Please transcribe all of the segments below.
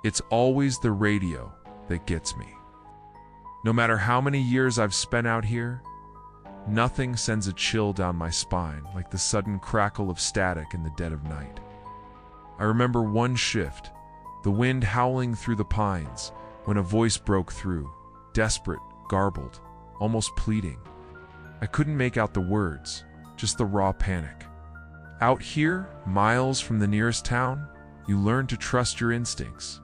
It's always the radio that gets me. No matter how many years I've spent out here, nothing sends a chill down my spine like the sudden crackle of static in the dead of night. I remember one shift, the wind howling through the pines, when a voice broke through, desperate, garbled, almost pleading. I couldn't make out the words, just the raw panic. Out here, miles from the nearest town, you learn to trust your instincts.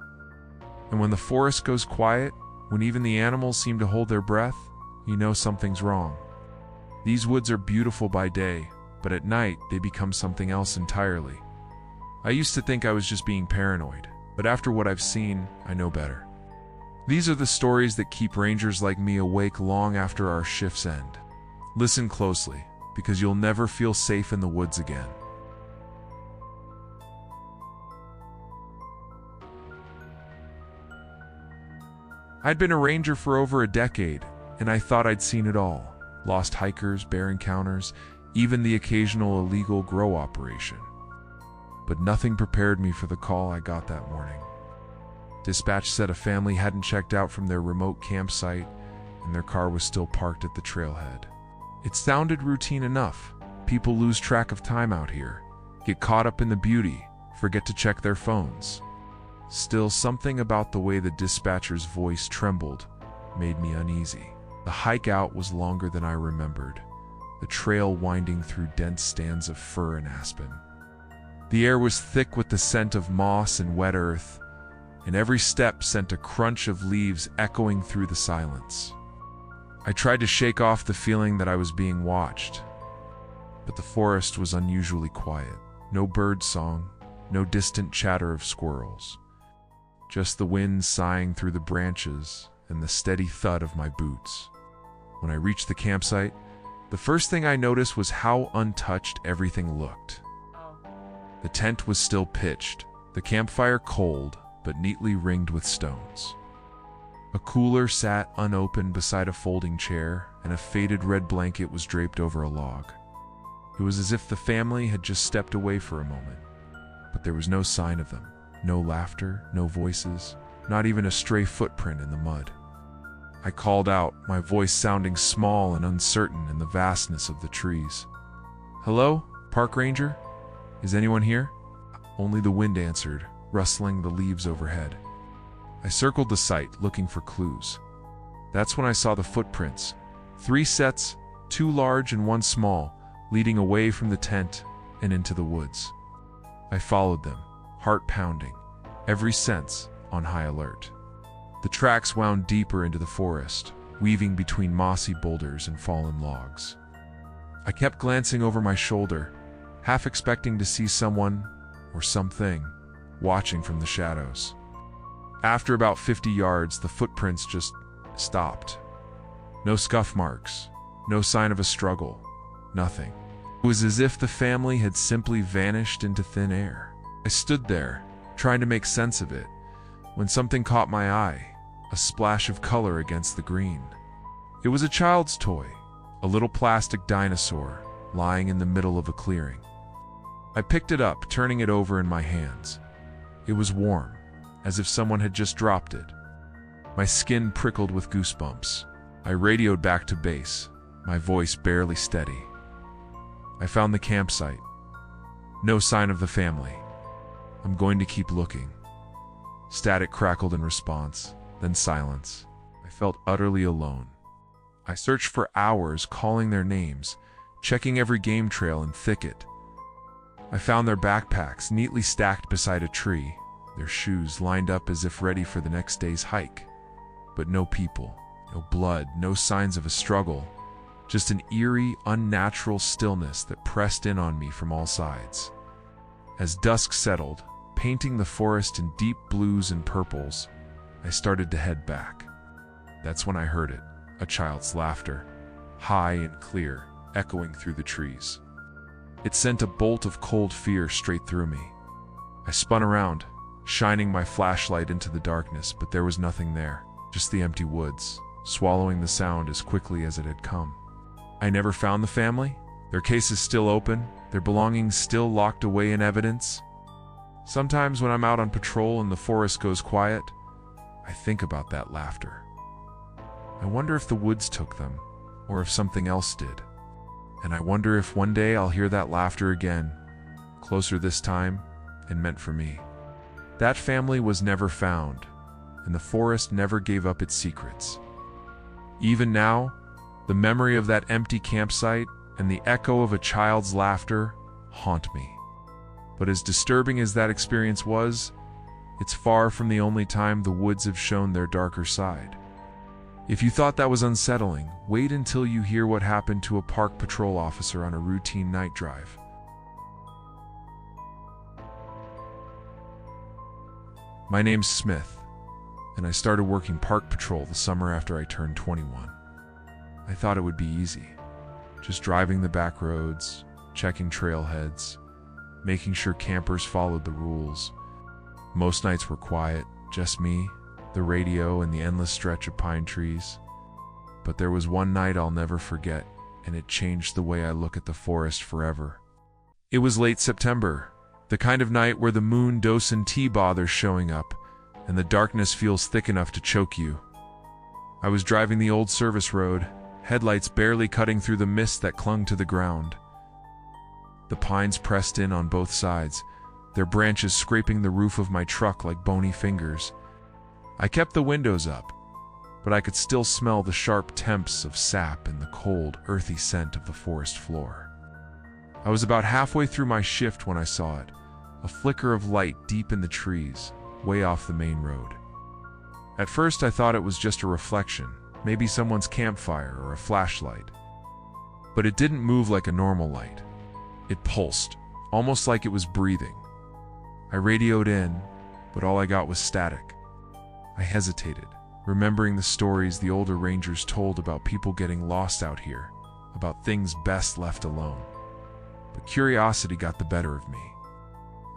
And when the forest goes quiet, when even the animals seem to hold their breath, you know something's wrong. These woods are beautiful by day, but at night they become something else entirely. I used to think I was just being paranoid, but after what I've seen, I know better. These are the stories that keep rangers like me awake long after our shifts end. Listen closely, because you'll never feel safe in the woods again. I'd been a ranger for over a decade, and I thought I'd seen it all. Lost hikers, bear encounters, even the occasional illegal grow operation. But nothing prepared me for the call I got that morning. Dispatch said a family hadn't checked out from their remote campsite, and their car was still parked at the trailhead. It sounded routine enough. People lose track of time out here, get caught up in the beauty, forget to check their phones. Still, something about the way the dispatcher's voice trembled made me uneasy. The hike out was longer than I remembered, the trail winding through dense stands of fir and aspen. The air was thick with the scent of moss and wet earth, and every step sent a crunch of leaves echoing through the silence. I tried to shake off the feeling that I was being watched, but the forest was unusually quiet. No bird song, no distant chatter of squirrels. Just the wind sighing through the branches and the steady thud of my boots. When I reached the campsite, the first thing I noticed was how untouched everything looked. The tent was still pitched, the campfire cold, but neatly ringed with stones. A cooler sat unopened beside a folding chair, and a faded red blanket was draped over a log. It was as if the family had just stepped away for a moment, but there was no sign of them. No laughter, no voices, not even a stray footprint in the mud. I called out, my voice sounding small and uncertain in the vastness of the trees. "Hello, park ranger? Is anyone here?" Only the wind answered, rustling the leaves overhead. I circled the site, looking for clues. That's when I saw the footprints. 3 sets, 2 large and 1 small, leading away from the tent and into the woods. I followed them, heart pounding, every sense on high alert. The tracks wound deeper into the forest, weaving between mossy boulders and fallen logs. I kept glancing over my shoulder, half expecting to see someone, or something, watching from the shadows. After about 50 yards, the footprints just stopped. No scuff marks, no sign of a struggle, nothing. It was as if the family had simply vanished into thin air. I stood there, trying to make sense of it, when something caught my eye, a splash of color against the green. It was a child's toy, a little plastic dinosaur, lying in the middle of a clearing. I picked it up, turning it over in my hands. It was warm, as if someone had just dropped it. My skin prickled with goosebumps. I radioed back to base, my voice barely steady. I found the campsite. No sign of the family. I'm going to keep looking. Static crackled in response, then silence. I felt utterly alone. I searched for hours, calling their names, checking every game trail and thicket. I found their backpacks neatly stacked beside a tree, their shoes lined up as if ready for the next day's hike. But no people, no blood, no signs of a struggle, just an eerie, unnatural stillness that pressed in on me from all sides. As dusk settled, painting the forest in deep blues and purples, I started to head back. That's when I heard it, a child's laughter, high and clear, echoing through the trees. It sent a bolt of cold fear straight through me. I spun around, shining my flashlight into the darkness, but there was nothing there, just the empty woods, swallowing the sound as quickly as it had come. I never found the family, their case is still open, their belongings still locked away in evidence. Sometimes when I'm out on patrol and the forest goes quiet, I think about that laughter. I wonder if the woods took them, or if something else did. And I wonder if one day I'll hear that laughter again, closer this time, and meant for me. That family was never found, and the forest never gave up its secrets. Even now, the memory of that empty campsite and the echo of a child's laughter haunt me. But as disturbing as that experience was, it's far from the only time the woods have shown their darker side. If you thought that was unsettling, wait until you hear what happened to a park patrol officer on a routine night drive. My name's Smith, and I started working park patrol the summer after I turned 21. I thought it would be easy, just driving the back roads, checking trailheads, making sure campers followed the rules. Most nights were quiet, just me, the radio, and the endless stretch of pine trees. But there was one night I'll never forget, and it changed the way I look at the forest forever. It was late September, the kind of night where the moon docent T bothers showing up, and the darkness feels thick enough to choke you. I was driving the old service road, headlights barely cutting through the mist that clung to the ground. The pines pressed in on both sides, their branches scraping the roof of my truck like bony fingers. I kept the windows up, but I could still smell the sharp temps of sap and the cold, earthy scent of the forest floor. I was about halfway through my shift when I saw it, a flicker of light deep in the trees, way off the main road. At first I thought it was just a reflection, maybe someone's campfire or a flashlight. But it didn't move like a normal light. It pulsed, almost like it was breathing. I radioed in, but all I got was static. I hesitated, remembering the stories the older rangers told about people getting lost out here, about things best left alone. But curiosity got the better of me.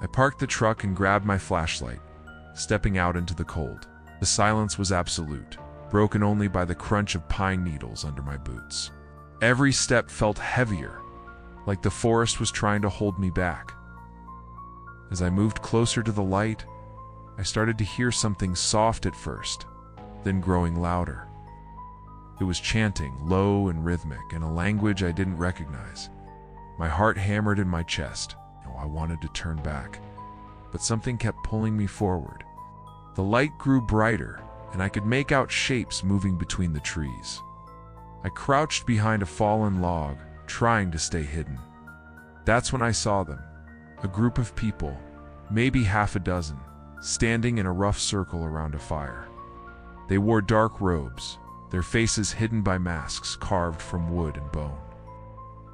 I parked the truck and grabbed my flashlight, stepping out into the cold. The silence was absolute, broken only by the crunch of pine needles under my boots. Every step felt heavier, like the forest was trying to hold me back. As I moved closer to the light, I started to hear something soft at first, then growing louder. It was chanting, low and rhythmic, in a language I didn't recognize. My heart hammered in my chest. I wanted to turn back, but something kept pulling me forward. The light grew brighter, and I could make out shapes moving between the trees. I crouched behind a fallen log, trying to stay hidden. That's when I saw them, a group of people, maybe half a dozen, standing in a rough circle around a fire. They wore dark robes, their faces hidden by masks carved from wood and bone.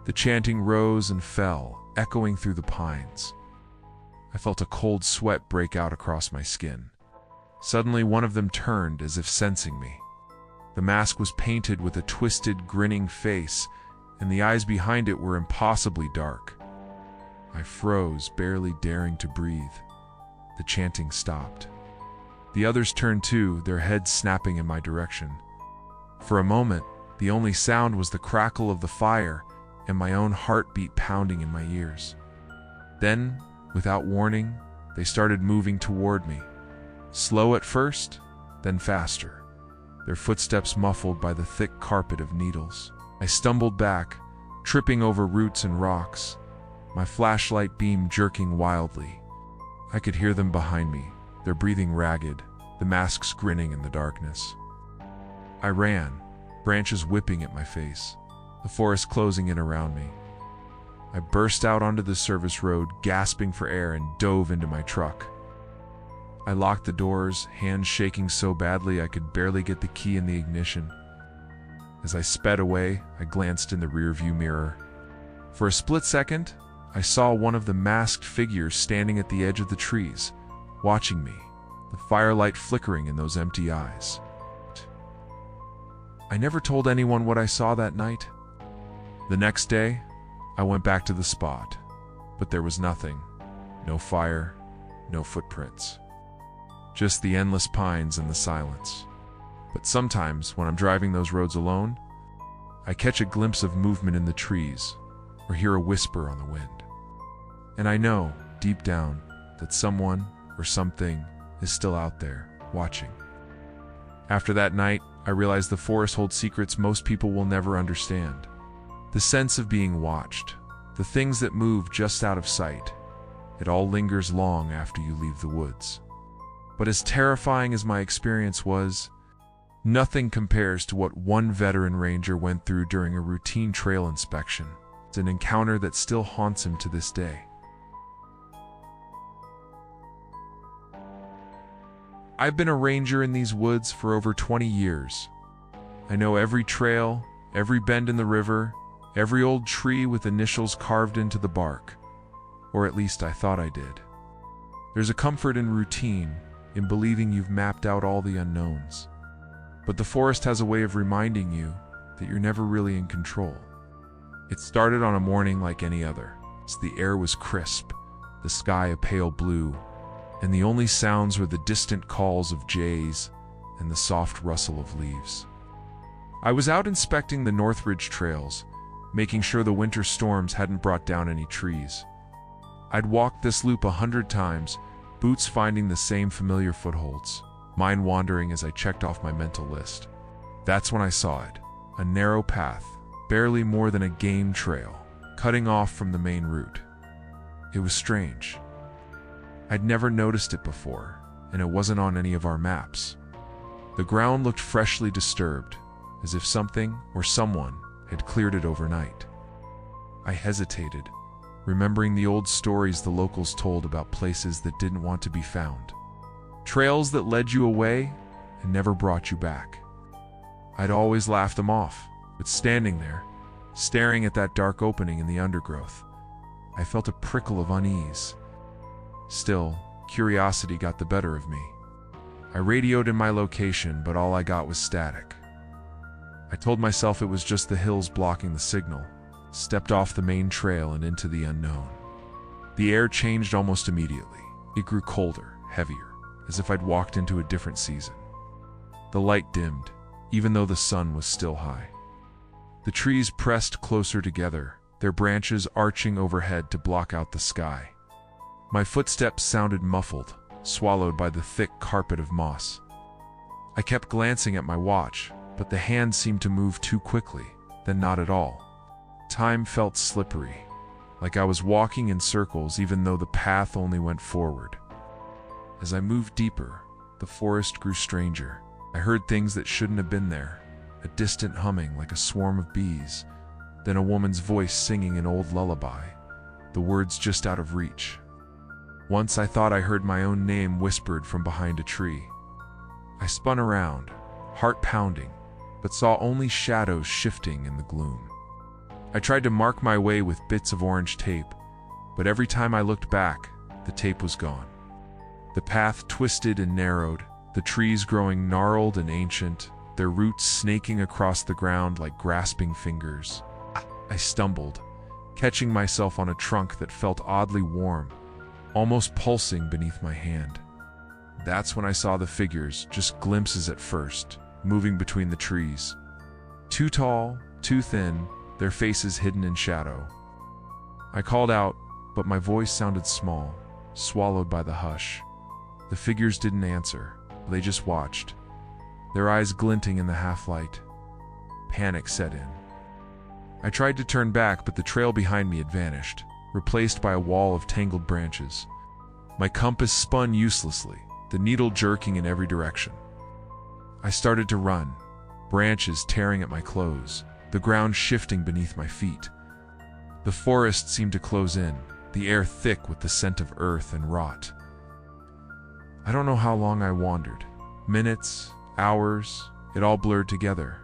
The chanting rose and fell, echoing through the pines. I felt a cold sweat break out across my skin. Suddenly, one of them turned as if sensing me. The mask was painted with a twisted, grinning face, and the eyes behind it were impossibly dark. I froze, barely daring to breathe. The chanting stopped. The others turned too, their heads snapping in my direction. For a moment, the only sound was the crackle of the fire and my own heartbeat pounding in my ears. Then, without warning, they started moving toward me. Slow at first, then faster, their footsteps muffled by the thick carpet of needles. I stumbled back, tripping over roots and rocks, my flashlight beam jerking wildly. I could hear them behind me, their breathing ragged, the masks grinning in the darkness. I ran, branches whipping at my face, the forest closing in around me. I burst out onto the service road, gasping for air, and dove into my truck. I locked the doors, hands shaking so badly I could barely get the key in the ignition. As I sped away, I glanced in the rearview mirror. For a split second, I saw one of the masked figures standing at the edge of the trees, watching me, the firelight flickering in those empty eyes. I never told anyone what I saw that night. The next day, I went back to the spot, but there was nothing. No fire, no footprints. Just the endless pines and the silence. But sometimes, when I'm driving those roads alone, I catch a glimpse of movement in the trees, or hear a whisper on the wind. And I know, deep down, that someone or something is still out there, watching. After that night, I realized the forest holds secrets most people will never understand. The sense of being watched, the things that move just out of sight, it all lingers long after you leave the woods. But as terrifying as my experience was, nothing compares to what one veteran ranger went through during a routine trail inspection. It's an encounter that still haunts him to this day. I've been a ranger in these woods for over 20 years. I know every trail, every bend in the river, every old tree with initials carved into the bark. Or at least I thought I did. There's a comfort in routine, in believing you've mapped out all the unknowns. But the forest has a way of reminding you that you're never really in control. It started on a morning like any other. The air was crisp, the sky a pale blue, and the only sounds were the distant calls of jays and the soft rustle of leaves. I was out inspecting the Northridge trails, making sure the winter storms hadn't brought down any trees. I'd walked this loop 100 times, boots finding the same familiar footholds, mind wandering as I checked off my mental list. That's when I saw it, a narrow path, barely more than a game trail, cutting off from the main route. It was strange. I'd never noticed it before, and it wasn't on any of our maps. The ground looked freshly disturbed, as if something or someone had cleared it overnight. I hesitated, remembering the old stories the locals told about places that didn't want to be found. Trails that led you away and never brought you back. I'd always laughed them off, but standing there, staring at that dark opening in the undergrowth, I felt a prickle of unease. Still, curiosity got the better of me. I radioed in my location, but all I got was static. I told myself it was just the hills blocking the signal, stepped off the main trail and into the unknown. The air changed almost immediately. It grew colder, heavier, as if I'd walked into a different season. The light dimmed, even though the sun was still high. The trees pressed closer together, their branches arching overhead to block out the sky. My footsteps sounded muffled, swallowed by the thick carpet of moss. I kept glancing at my watch, but the hand seemed to move too quickly, then not at all. Time felt slippery, like I was walking in circles even though the path only went forward. As I moved deeper, the forest grew stranger. I heard things that shouldn't have been there, a distant humming like a swarm of bees, then a woman's voice singing an old lullaby, the words just out of reach. Once I thought I heard my own name whispered from behind a tree. I spun around, heart pounding, but saw only shadows shifting in the gloom. I tried to mark my way with bits of orange tape, but every time I looked back, the tape was gone. The path twisted and narrowed, the trees growing gnarled and ancient, their roots snaking across the ground like grasping fingers. I stumbled, catching myself on a trunk that felt oddly warm, almost pulsing beneath my hand. That's when I saw the figures, just glimpses at first, moving between the trees. Too tall, too thin, their faces hidden in shadow. I called out, but my voice sounded small, swallowed by the hush. The figures didn't answer, they just watched, their eyes glinting in the half-light. Panic set in. I tried to turn back, but the trail behind me had vanished, replaced by a wall of tangled branches. My compass spun uselessly, the needle jerking in every direction. I started to run, branches tearing at my clothes, the ground shifting beneath my feet. The forest seemed to close in, the air thick with the scent of earth and rot. I don't know how long I wandered. Minutes, hours, it all blurred together.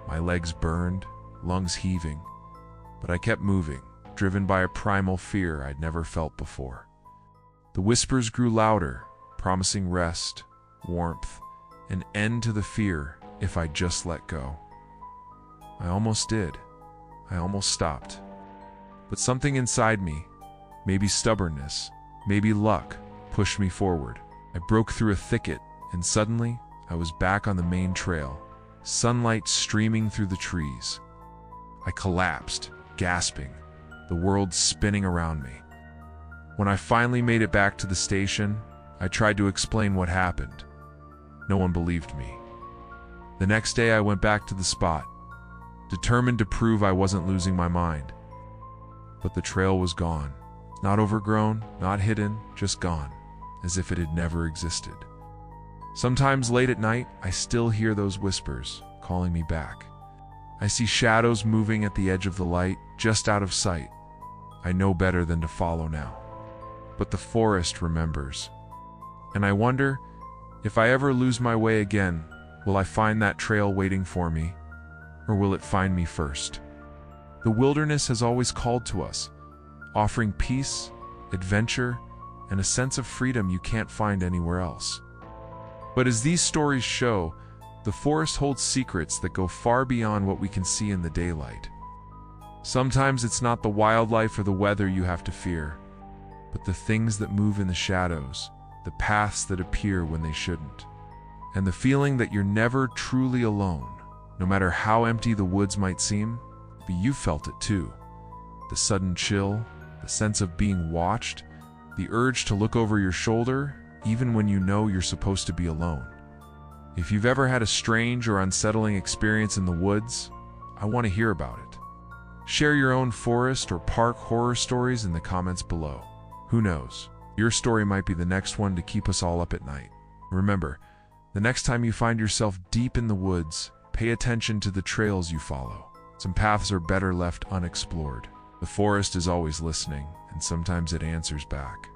My legs burned, lungs heaving, but I kept moving, driven by a primal fear I'd never felt before. The whispers grew louder, promising rest, warmth, an end to the fear if I just let go. I almost did. I almost stopped. But something inside me, maybe stubbornness, maybe luck, pushed me forward. I broke through a thicket, and suddenly I was back on the main trail, sunlight streaming through the trees. I collapsed, gasping, the world spinning around me. When I finally made it back to the station, I tried to explain what happened. No one believed me. The next day I went back to the spot, determined to prove I wasn't losing my mind. But the trail was gone. Not overgrown, not hidden, just gone, as if it had never existed. Sometimes late at night, I still hear those whispers calling me back. I see shadows moving at the edge of the light, just out of sight. I know better than to follow now. But the forest remembers. And I wonder, if I ever lose my way again, will I find that trail waiting for me, or will it find me first? The wilderness has always called to us, offering peace, adventure, and a sense of freedom you can't find anywhere else. But as these stories show, the forest holds secrets that go far beyond what we can see in the daylight. Sometimes it's not the wildlife or the weather you have to fear, but the things that move in the shadows, the paths that appear when they shouldn't, and the feeling that you're never truly alone. No matter how empty the woods might seem, but you felt it too. The sudden chill, the sense of being watched, the urge to look over your shoulder, even when you know you're supposed to be alone. If you've ever had a strange or unsettling experience in the woods, I want to hear about it. Share your own forest or park horror stories in the comments below. Who knows? Your story might be the next one to keep us all up at night. Remember, the next time you find yourself deep in the woods, pay attention to the trails you follow. Some paths are better left unexplored. The forest is always listening, and sometimes it answers back.